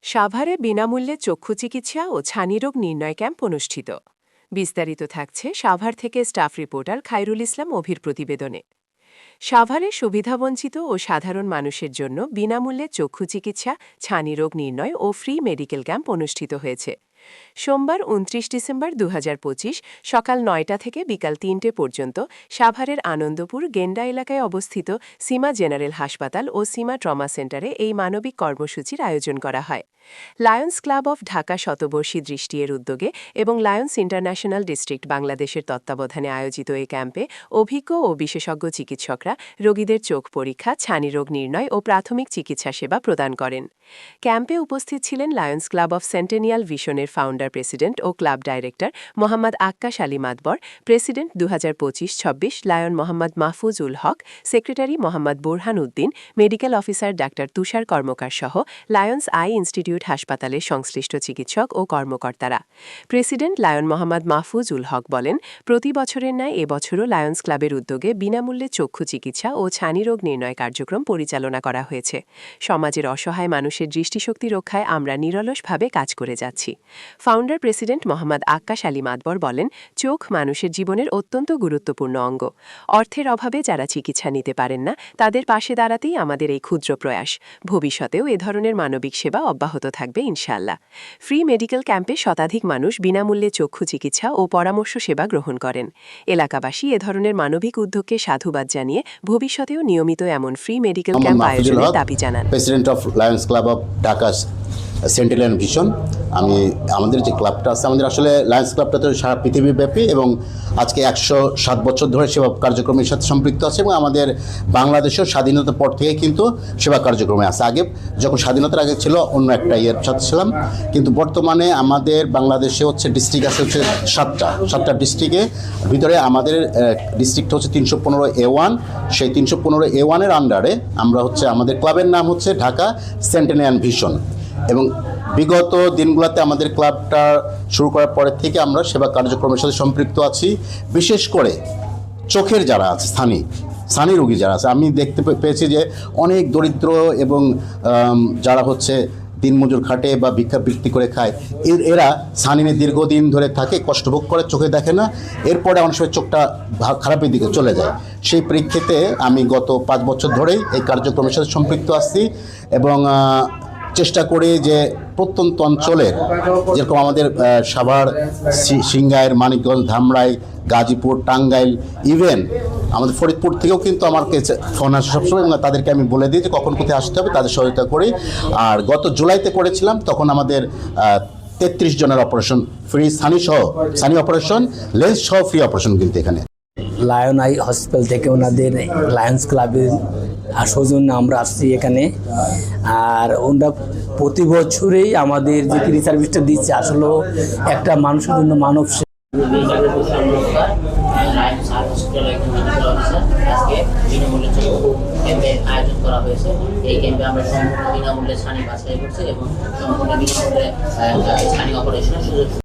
সাভারে বিনামূল্যে চক্ষু চিকিৎসা ও ছানিরোগ নির্ণয় ক্যাম্প অনুষ্ঠিত। বিস্তারিত থাকছে সাভার থেকে স্টাফ রিপোর্টার খায়রুল ইসলাম অভির প্রতিবেদনে। সাভারে সুবিধাবঞ্চিত ও সাধারণ মানুষের জন্য বিনামূল্যে চক্ষু চিকিৎসা, ছানিরোগ নির্ণয় ও ফ্রি মেডিকেল ক্যাম্প অনুষ্ঠিত হয়েছে। সোমবার ২৯ ডিসেম্বর ২০২৫ সকাল ৯টা থেকে বিকাল ৩টে পর্যন্ত সাভারের আনন্দপুর গেন্ডা এলাকায় অবস্থিত সীমা জেনারেল হাসপাতাল ও সীমা ট্রমা সেন্টারে এই মানবিক কর্মসূচির আয়োজন করা হয়। লায়ন্স ক্লাব অফ ঢাকা শতবর্ষী দৃষ্টি এর উদ্যোগে এবং লায়ন্স ইন্টারন্যাশনাল ডিস্ট্রিক্ট বাংলাদেশের তত্ত্বাবধানে আয়োজিত এই ক্যাম্পে অভিজ্ঞ ও বিশেষজ্ঞ চিকিৎসকরা রোগীদের চোখ পরীক্ষা, ছানিরোগ নির্ণয় ও প্রাথমিক চিকিৎসা সেবা প্রদান করেন। ক্যাম্পে উপস্থিত ছিলেন লায়ন্স ক্লাব অফ সেন্টেনিয়াল ভিশনের ফাউন্ডার প্রেসিডেন্ট ও club director Mohammad Akkash Ali Matbar, president ২০২৫-২৬ lion Mohammad Mahfuz ul Haque, secretary Mohammad Borhan Uddin, medical officer ডাক্তার তুষার কর্মকার সহ লায়ন্স আই ইনস্টিটিউট হাসপাতালের সংশ্লিষ্ট চিকিৎসক ও কর্মকর্তারা। প্রেসিডেন্ট লায়ন মোহাম্মদ মাহফুজ উল হক বলেন, প্রতি বছরের ন্যায় এবছরও লায়ন্স ক্লাবের উদ্যোগে বিনামূল্যে চক্ষু চিকিৎসা ও ছানিরোগ নির্ণয় কার্যক্রম পরিচালনা করা হয়েছে। সমাজের অসহায় মানুষের দৃষ্টিশক্তি রক্ষায় আমরা নিরলসভাবে কাজ করে যাচ্ছি। ফাউন্ডার প্রেসিডেন্ট মোহাম্মদ আক্কাশ আলী মাতবর বলেন, চোখ মানুষের জীবনের অত্যন্ত গুরুত্বপূর্ণ অঙ্গ। অর্থের অভাবে যারা চিকিৎসা নিতে পারেন না, তাদের পাশে দাঁড়াতেই আমাদের এই ক্ষুদ্র প্রয়াস। ভবিষ্যতেও এ ধরনের মানবিক সেবা অব্যাহত থাকবে ইনশাআল্লাহ। ফ্রি মেডিকেল ক্যাম্পে শতাধিক মানুষ বিনামূল্যে চক্ষু চিকিৎসা ও পরামর্শ সেবা গ্রহণ করেন। এলাকাবাসী এ ধরনের মানবিক উদ্যোগকে সাধুবাদ জানিয়ে ভবিষ্যতেও নিয়মিত এমন ফ্রি মেডিকেল ক্যাম্প আয়োজনের দাবি জানান। President of Lions Club of Dhaka centennial vision. আমাদের যে ক্লাবটা আছে, আমাদের আসলে লায়ন্স ক্লাবটা তো সারা পৃথিবীব্যাপী এবং আজকে ১০৭ বছর ধরে সেবা কার্যক্রমের সাথে সম্পৃক্ত আছে এবং আমাদের বাংলাদেশের স্বাধীনতার পর থেকে কিন্তু সেবা কার্যক্রমে আছে। আগে যখন স্বাধীনতার আগে ছিল অন্য একটা ইয়ের সাথে ছিলাম, কিন্তু বর্তমানে আমাদের বাংলাদেশে হচ্ছে ডিস্ট্রিক্ট আছে হচ্ছে সাতটা ডিস্ট্রিক্টের ভিতরে আমাদের ডিস্ট্রিক্ট হচ্ছে ৩১৫A1। সেই ৩১৫A1-এর আন্ডারে আমরা হচ্ছে, আমাদের ক্লাবের নাম হচ্ছে ঢাকা সেন্টেনিয়াল ভিশন। এবং বিগত দিনগুলোতে আমাদের ক্লাবটা শুরু করার পরের থেকে আমরা সেবা কার্যক্রমের সাথে সম্পৃক্ত আছি। বিশেষ করে চোখের যারা আছে, স্থানীয় রোগী যারা আছে, আমি দেখতে পেয়েছি যে অনেক দরিদ্র এবং যারা হচ্ছে দিনমজুর খাটে বা ভিক্ষাবৃত্তি করে খায়, এরা সানিনে দীর্ঘদিন ধরে থাকে, কষ্টভোগ করে, চোখে দেখে না, এরপরে অনেক সময় চোখটা খারাপের দিকে চলে যায়। সেই প্রেক্ষিতে আমি গত ৫ বছর ধরেই এই কার্যক্রমের সাথে সম্পৃক্ত আসছি এবং চেষ্টা করি যে প্রত্যন্ত অঞ্চলের, যেরকম আমাদের সাভার, সিংগাইর, মানিকগঞ্জ, ধামরাই, গাজীপুর, টাঙ্গাইল, ইভেন আমাদের ফরিদপুর থেকেও কিন্তু আমার কাছে ফোন আসে সবসময় এবং তাদেরকে আমি বলে দিই যে কখন কোথায় আসতে হবে, তাদের সহায়তা করি। আর গত জুলাইতে করেছিলাম, তখন আমাদের ৩৩ জনের operation free, Sunny operation, lens সহ ফ্রি অপারেশন কিন্তু এখানে। লায়ন আই হসপিটাল থেকে ওনাদের লায়ন্স ক্লাবের সৌজন্যে আমরা আসছি এখানে। আর ওনারা প্রতি বছরেই আমাদের যে ফ্রি সার্ভিসটা দিচ্ছে, আসলেও একটা মানুষের জন্য মানব আয়োজন করা হয়েছে। এই ক্যাম্পে আমরা সম্পূর্ণ বিনামূল্যে ছানি বাছাই করছি এবং সম্পূর্ণ বিনামূল্যে ছানি অপারেশনের সুযোগ